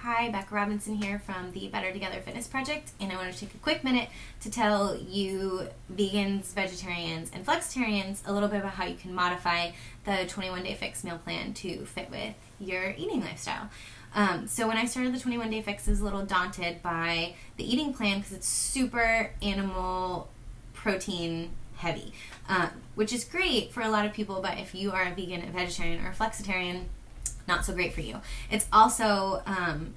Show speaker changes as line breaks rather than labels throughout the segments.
Hi, Becca Robinson here from the Better Together Fitness Project, and I want to take a quick minute to tell you vegans, vegetarians, and flexitarians a little bit about how you can modify the 21-day fix meal plan to fit with your eating lifestyle. So when I started the 21-day fix, I was a little daunted by the eating plan because it's super animal protein heavy, which is great for a lot of people, but if you are a vegan, a vegetarian, or a flexitarian, not so great for you. It's also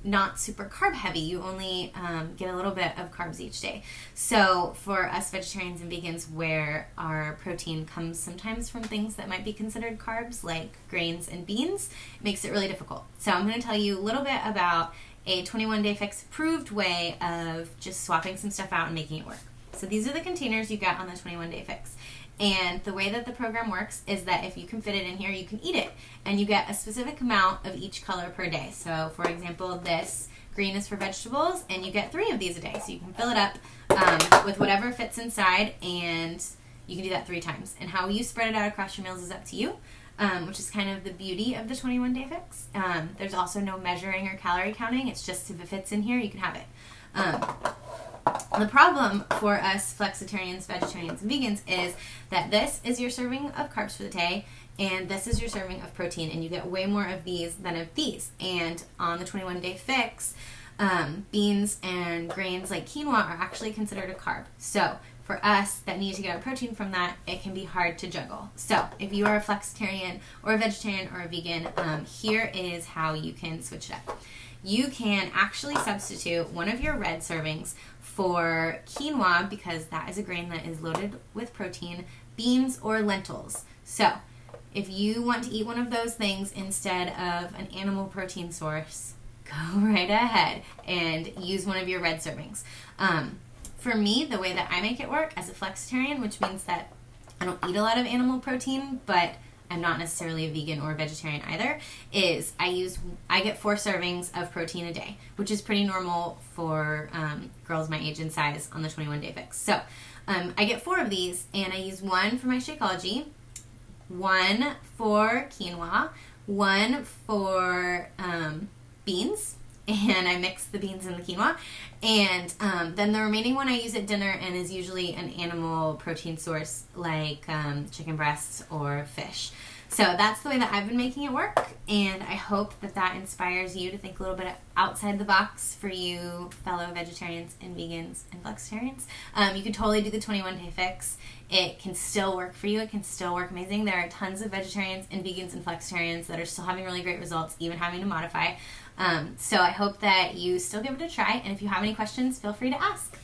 not super carb heavy. You only get a little bit of carbs each day. So for us vegetarians and vegans, where our protein comes sometimes from things that might be considered carbs, like grains and beans, it makes it really difficult. So I'm going to tell you a little bit about a 21-day fix approved way of just swapping some stuff out and making it work. So these are the containers you get on the 21-day fix. And the way that the program works is that if you can fit it in here, you can eat it. And you get a specific amount of each color per day. So for example, this green is for vegetables, and you get 3 of these a day. So you can fill it up with whatever fits inside, and you can do that 3 times. And how you spread it out across your meals is up to you, which is kind of the beauty of the 21-day fix. There's also no measuring or calorie counting. It's just if it fits in here, you can have it. The problem for us flexitarians, vegetarians, and vegans is that this is your serving of carbs for the day, and this is your serving of protein, and you get way more of these than of these. And on the 21-day fix, beans and grains like quinoa are actually considered a carb. So for us that need to get our protein from that, it can be hard to juggle. So if you are a flexitarian or a vegetarian or a vegan, here is how you can switch it up. You can actually substitute one of your red servings for quinoa, because that is a grain that is loaded with protein, beans, or lentils. So if you want to eat one of those things instead of an animal protein source, go right ahead and use one of your red servings. For me, the way that I make it work as a flexitarian, which means that I don't eat a lot of animal protein, but I'm not necessarily a vegan or a vegetarian either, is I get 4 servings of protein a day, which is pretty normal for girls my age and size on the 21-day fix. So I get 4 of these, and I use 1 for my Shakeology, 1 for quinoa, 1 for beans, and I mix the beans and the quinoa, and then the remaining one I use at dinner and is usually an animal protein source like chicken breasts or fish. So that's the way that I've been making it work, and I hope that that inspires you to think a little bit outside the box for you fellow vegetarians and vegans and flexitarians. You can totally do the 21-day fix. It can still work for you. It can still work amazing. There are tons of vegetarians and vegans and flexitarians that are still having really great results, even having to modify. So I hope that you still give it a try, and if you have any questions, feel free to ask.